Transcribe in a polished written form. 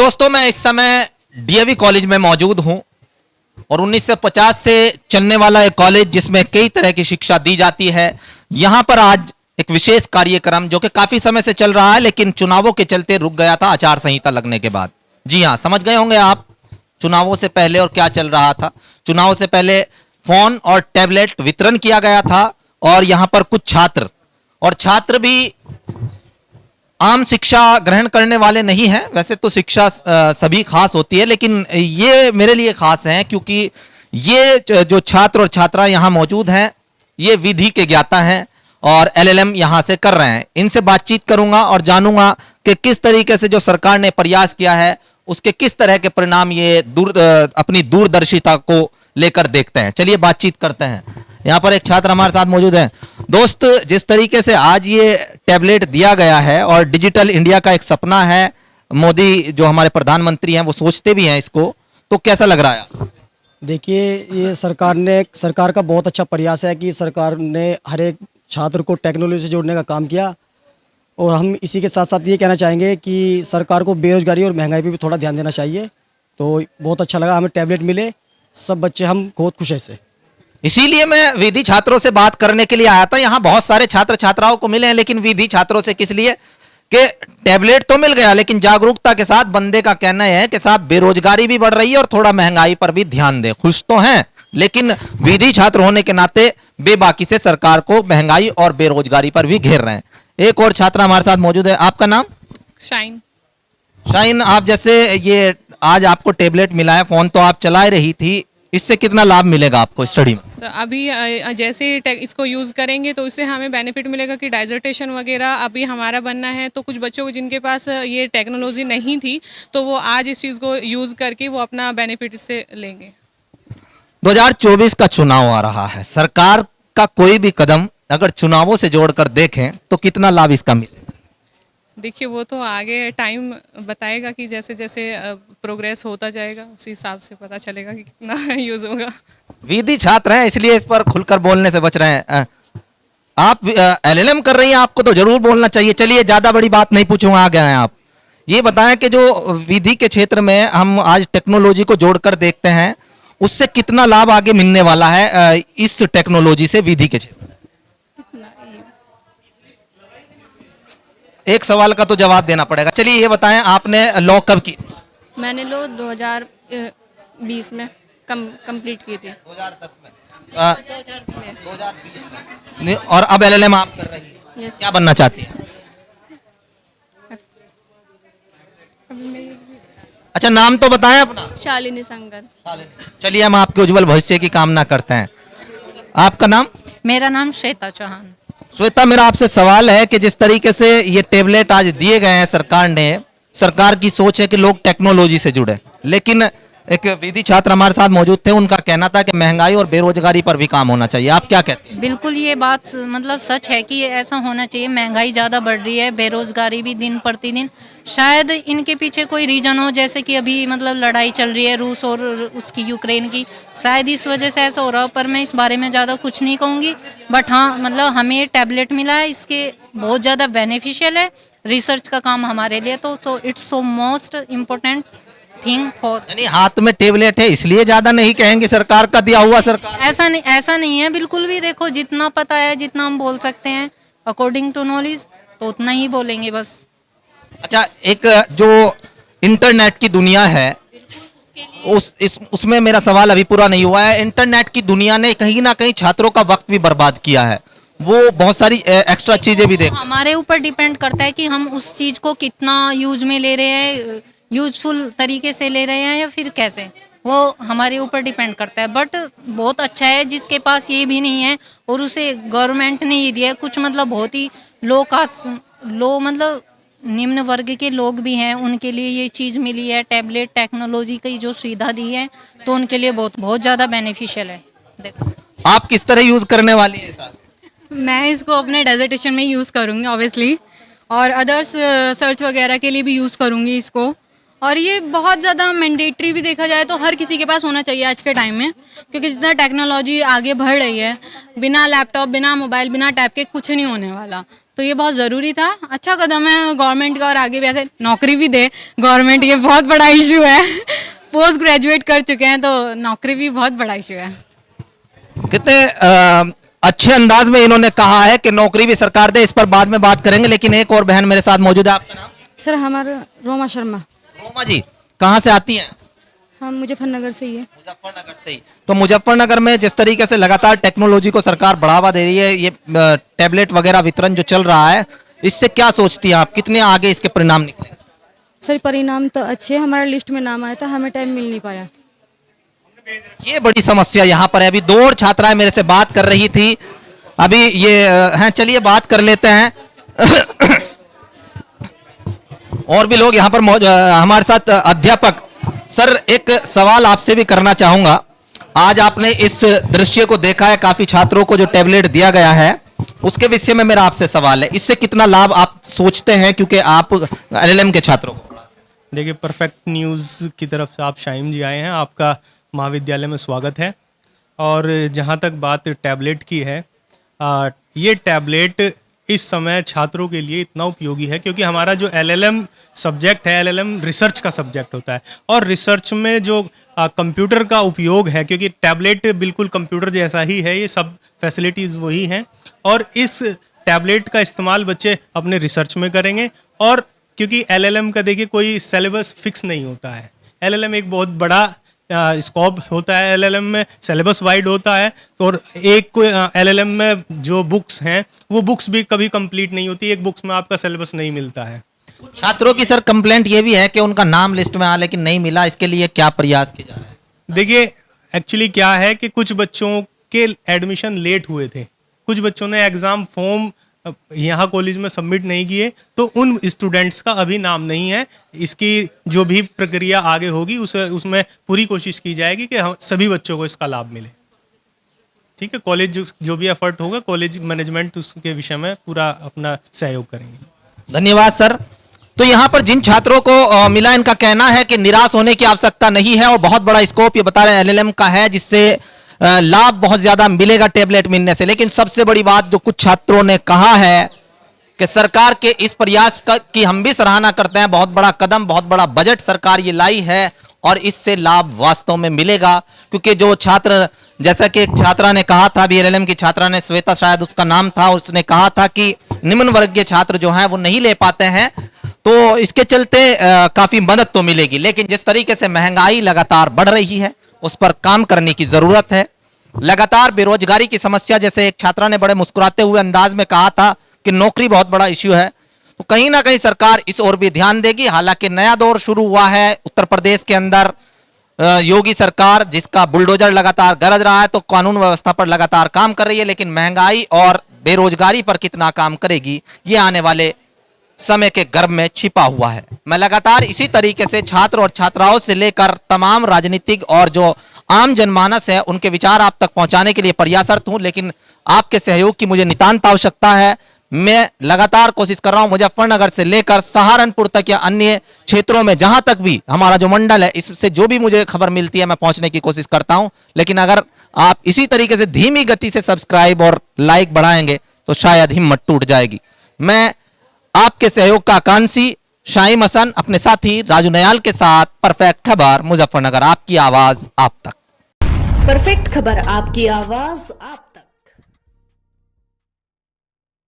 दोस्तों, मैं इस समय डीएवी कॉलेज में मौजूद हूं और 1950 से चलने वाला एक कॉलेज जिसमें कई तरह की शिक्षा दी जाती है। यहां पर आज एक विशेष कार्यक्रम जो कि काफी समय से चल रहा है लेकिन चुनावों के चलते रुक गया था आचार संहिता लगने के बाद। जी हां, समझ गए होंगे आप चुनावों से पहले और क्या चल रहा था। चुनाव से पहले फोन और टैबलेट वितरण किया गया था और यहां पर कुछ छात्र भी आम शिक्षा ग्रहण करने वाले नहीं हैं। वैसे तो शिक्षा सभी खास होती है लेकिन ये मेरे लिए खास है क्योंकि ये जो छात्र और छात्रा यहाँ मौजूद हैं ये विधि के ज्ञाता हैं और एलएलएम यहाँ से कर रहे हैं। इनसे बातचीत करूंगा और जानूंगा कि किस तरीके से जो सरकार ने प्रयास किया है उसके किस तरह के परिणाम ये अपनी दूरदर्शिता को लेकर देखते हैं। चलिए बातचीत करते हैं। यहाँ पर एक छात्र हमारे साथ मौजूद है। दोस्त, जिस तरीके से आज ये टैबलेट दिया गया है और डिजिटल इंडिया का एक सपना है, मोदी जो हमारे प्रधानमंत्री हैं वो सोचते भी हैं इसको, तो कैसा लग रहा है? देखिए, ये सरकार का बहुत अच्छा प्रयास है कि सरकार ने हर एक छात्र को टेक्नोलॉजी से जोड़ने का काम किया। और हम इसी के साथ साथ ये कहना चाहेंगे कि सरकार को बेरोजगारी और महंगाई पे भी थोड़ा ध्यान देना चाहिए। तो बहुत अच्छा लगा, हमें टैबलेट मिले, सब बच्चे हम बहुत खुश हैं इससे। इसीलिए मैं विधि छात्रों से बात करने के लिए आया था। यहाँ बहुत सारे छात्र छात्राओं को मिले हैं लेकिन विधि छात्रों से किस लिए कि टैबलेट तो मिल गया लेकिन जागरूकता के साथ बंदे का कहना है कि साहब बेरोजगारी भी बढ़ रही है और थोड़ा महंगाई पर भी ध्यान दे। खुश तो हैं लेकिन विधि छात्र होने के नाते बेबाकी से सरकार को महंगाई और बेरोजगारी पर भी घेर रहे हैं। एक और छात्रा हमारे साथ मौजूद है। आपका नाम? शाइन। शाइन, आप जैसे ये आज आपको टैबलेट मिला है, फोन तो आप चला रही थी, इससे कितना लाभ मिलेगा आपको स्टडी में? अभी जैसे इसको यूज़ करेंगे तो इससे हमें बेनिफिट मिलेगा कि डाइजर्टेशन वगैरह अभी हमारा बनना है। तो कुछ बच्चों को जिनके पास ये टेक्नोलॉजी नहीं थी तो वो आज इस चीज़ को यूज़ करके वो अपना बेनिफिट इससे लेंगे। 2024 का चुनाव आ रहा है। सरकार का कोई भी कदम अगर चुनावों से जोड़कर देखें तो कितना लाभ इसका मिलेगा? देखिए, वो तो आगे टाइम बताएगा कि जैसे जैसे प्रोग्रेस होता जाएगा उसी हिसाब से पता चलेगा कि कितना यूज़ होगा। विधि छात्र हैं इसलिए इस पर खुलकर बोलने से बच रहे हैं। आप एलएलएम कर रही हैं, आपको तो जरूर बोलना चाहिए। चलिए, ज्यादा बड़ी बात नहीं पूछूंगा, आ गए हैं आप। ये बताएं कि जो विधि के क्षेत्र में हम आज टेक्नोलॉजी को जोड़कर देखते हैं उससे कितना लाभ आगे मिलने वाला है इस टेक्नोलॉजी से विधि के क्षेत्र? एक सवाल का तो जवाब देना पड़ेगा। चलिए ये बताएं, आपने लॉ कब की? मैंने लो 2020 में कंप्लीट की थी। 2010 में? 2010 में। 2020 में। और अब एलएलएम आप कर रही हैं, क्या बनना चाहती हैं? अच्छा, नाम तो बताएं अपना। शालिनी संगर। चलिए, हम आपके उज्जवल भविष्य की कामना करते हैं। आपका नाम? मेरा नाम श्वेता चौहान। श्वेता, मेरा आपसे सवाल है कि जिस तरीके से ये टैबलेट आज दिए गए हैं सरकार ने, सरकार की सोच है कि लोग टेक्नोलॉजी से जुड़े, लेकिन एक विधि छात्र हमारे साथ मौजूद थे, उनका कहना था कि महंगाई और बेरोजगारी पर भी काम होना चाहिए। आप क्या कहते हैं? बिल्कुल, ये बात मतलब सच है कि ऐसा होना चाहिए। महंगाई ज़्यादा बढ़ रही है, बेरोजगारी भी दिन प्रतिदिन। शायद इनके पीछे कोई रीजन हो, जैसे कि अभी मतलब लड़ाई चल रही है रूस और उसकी यूक्रेन की, शायद इस वजह से ऐसा हो रहा हो। पर मैं इस बारे में ज़्यादा कुछ नहीं कहूँगी। बट हाँ, मतलब हमें ये टैबलेट मिला है, इसके बहुत ज़्यादा बेनिफिशियल है रिसर्च का काम हमारे लिए। तो it's so most important thing for. यानी हाथ में टेबलेट है इसलिए ज्यादा नहीं कहेंगे सरकार का दिया हुआ। सरकार ऐसा नहीं है बिल्कुल भी। देखो, जितना पता है, जितना हम बोल सकते हैं अकॉर्डिंग टू नॉलेज, तो उतना ही बोलेंगे बस। अच्छा, एक जो इंटरनेट की दुनिया है उसमें मेरा सवाल अभी पूरा नहीं हुआ है। इंटरनेट की दुनिया ने कहीं ना कहीं छात्रों का वक्त भी बर्बाद किया है, वो बहुत सारी एक्स्ट्रा चीजें भी देख। हमारे ऊपर डिपेंड करता है कि हम उस चीज को कितना यूज में ले रहे हैं, यूजफुल तरीके से ले रहे हैं या फिर कैसे, वो हमारे ऊपर डिपेंड करता है। बट बहुत अच्छा है जिसके पास ये भी नहीं है और उसे गवर्नमेंट ने ये दिया है कुछ, मतलब बहुत ही लो मतलब निम्न वर्ग के लोग भी हैं, उनके लिए ये चीज़ मिली है। टैबलेट टेक्नोलॉजी की जो सुविधा दी है तो उनके लिए बहुत बहुत ज़्यादा बेनिफिशियल है। देखो, आप किस तरह यूज करने वाली है सर? मैं इसको अपने डेजर्टेशन में यूज़ करूँगी ऑब्वियसली, और अदर्स सर्च वगैरह के लिए भी यूज़ करूँगी इसको। और ये बहुत ज़्यादा मैंडेटरी भी देखा जाए तो हर किसी के पास होना चाहिए आज के टाइम में, क्योंकि जितना टेक्नोलॉजी आगे बढ़ रही है, बिना लैपटॉप, बिना मोबाइल, बिना टैब के कुछ नहीं होने वाला। तो ये बहुत ज़रूरी था। अच्छा कदम है गवर्नमेंट का, और आगे भी ऐसे नौकरी भी दे गवर्नमेंट, ये बहुत बड़ा इशू है। पोस्ट ग्रेजुएट कर चुके हैं तो नौकरी भी बहुत बड़ा इशू है। कितने अच्छे अंदाज में इन्होंने कहा है कि नौकरी भी सरकार दे, इस पर बाद में बात करेंगे। लेकिन एक और बहन मेरे साथ मौजूद है, आपका नाम? सर हमारा रोमा शर्मा। रोमा जी, कहाँ से आती हैं? हम मुजफ्फरनगर से ही है। मुजफ्फरनगर से ही। तो मुजफ्फरनगर में जिस तरीके से लगातार टेक्नोलॉजी को सरकार बढ़ावा दे रही है, ये टैबलेट वगैरह वितरण जो चल रहा है, इससे क्या सोचती हैं आप, कितने आगे इसके परिणाम निकले? सर परिणाम तो अच्छे, हमारा लिस्ट में नाम आया था, हमें टाइम मिल नहीं पाया। ये बड़ी समस्या यहाँ पर है। अभी 2 और छात्राएं मेरे से बात कर रही थी, अभी ये हैं, चलिए बात कर लेते हैं। और भी लोग यहाँ पर हमारे साथ। अध्यापक सर, एक सवाल आपसे भी करना चाहूंगा। आज आपने इस दृश्य को देखा है, काफी छात्रों को जो टैबलेट दिया गया है, उसके विषय में मेरा आपसे सवाल है, इससे कितना लाभ आप सोचते हैं, क्योंकि आप एलएलएम के छात्रों को? देखिए, परफेक्ट न्यूज़ की तरफ से आप शाइम जी आए हैं, आपका महाविद्यालय में स्वागत है। और जहाँ तक बात टैबलेट की है, ये टैबलेट इस समय छात्रों के लिए इतना उपयोगी है क्योंकि हमारा जो एलएलएम सब्जेक्ट है, एलएलएम रिसर्च का सब्जेक्ट होता है, और रिसर्च में जो कंप्यूटर का उपयोग है, क्योंकि टैबलेट बिल्कुल कंप्यूटर जैसा ही है, ये सब फैसिलिटीज़ वही हैं, और इस टैबलेट का इस्तेमाल बच्चे अपने रिसर्च में करेंगे। और क्योंकि एलएलएम का देखिए कोई सिलेबस फिक्स नहीं होता है, एलएलएम एक बहुत बड़ा स्कोप होता है, एलएलएम में सिलेबस वाइड होता है, और एक एलएलएम में जो बुक्स हैं वो बुक्स भी कभी कंप्लीट नहीं होती, एक बुक्स में आपका सिलेबस नहीं मिलता है। छात्रों की सर कंप्लेंट ये भी है कि उनका नाम लिस्ट में आ लेकिन नहीं मिला, इसके लिए क्या प्रयास किया जा रहा है? देखिए, एक्चुअली क्या है कि कुछ बच्चों के एडमिशन लेट हुए थे, कुछ बच्चों ने एग्ज़ाम फॉर्म यहाँ कॉलेज में सबमिट नहीं किए, तो उन स्टूडेंट्स का अभी नाम नहीं है। इसकी जो भी प्रक्रिया आगे होगी उसमें पूरी कोशिश की जाएगी कि सभी बच्चों को इसका लाभ मिले। ठीक है, कॉलेज जो भी एफर्ट होगा, कॉलेज मैनेजमेंट उसके विषय में पूरा अपना सहयोग करेंगे। धन्यवाद सर। तो यहाँ पर जिन छात्रों को मिला, इनका कहना है कि निराश होने की आवश्यकता नहीं है, और बहुत बड़ा स्कोप ये बता रहे हैं एलएलएम का है, जिससे लाभ बहुत ज्यादा मिलेगा टैबलेट मिलने से। लेकिन सबसे बड़ी बात जो कुछ छात्रों ने कहा है कि सरकार के इस प्रयास की हम भी सराहना करते हैं, बहुत बड़ा कदम, बहुत बड़ा बजट सरकार ये लाई है, और इससे लाभ वास्तव में मिलेगा। क्योंकि जो छात्र, जैसा कि एक छात्रा ने कहा था, भी एलएलएम की छात्रा ने, श्वेता शायद उसका नाम था, उसने कहा था कि निम्न वर्गीय छात्र जो हैं वो नहीं ले पाते हैं, तो इसके चलते काफी मदद तो मिलेगी। लेकिन जिस तरीके से महंगाई लगातार बढ़ रही है, उस पर काम करने की जरूरत है। लगातार बेरोजगारी की समस्या, जैसे एक छात्रा ने बड़े मुस्कुराते हुए अंदाज में कहा था कि नौकरी बहुत बड़ा इश्यू है, तो कहीं ना कहीं सरकार इस ओर भी ध्यान देगी। हालांकि नया दौर शुरू हुआ है उत्तर प्रदेश के अंदर, योगी सरकार जिसका बुलडोजर लगातार गरज रहा है, तो कानून व्यवस्था पर लगातार काम कर रही है, लेकिन महंगाई और बेरोजगारी पर कितना काम करेगी, ये आने वाले समय के गर्भ में छिपा हुआ है। मैं लगातार इसी तरीके से छात्र और छात्राओं से लेकर तमाम राजनीतिक और जो आम जनमानस है, उनके विचार आप तक पहुंचाने के लिए प्रयासरत हूं, लेकिन आपके सहयोग की मुझे नितांत आवश्यकता है। मैं लगातार कोशिश कर रहा हूं, मुजफ्फरनगर से लेकर सहारनपुर तक या अन्य क्षेत्रों में जहां तक भी हमारा जो मंडल है, इससे जो भी मुझे खबर मिलती है मैं पहुंचने की कोशिश करता हूं। लेकिन अगर आप इसी तरीके से धीमी गति से सब्सक्राइब और लाइक बढ़ाएंगे तो शायद हिम्मत टूट जाएगी। मैं आपके सहयोग का आकांक्षी शाइम हसन अपने साथी राजू नयाल के साथ, परफेक्ट खबर मुजफ्फरनगर, आपकी आवाज आप तक। परफेक्ट खबर, आपकी आवाज आप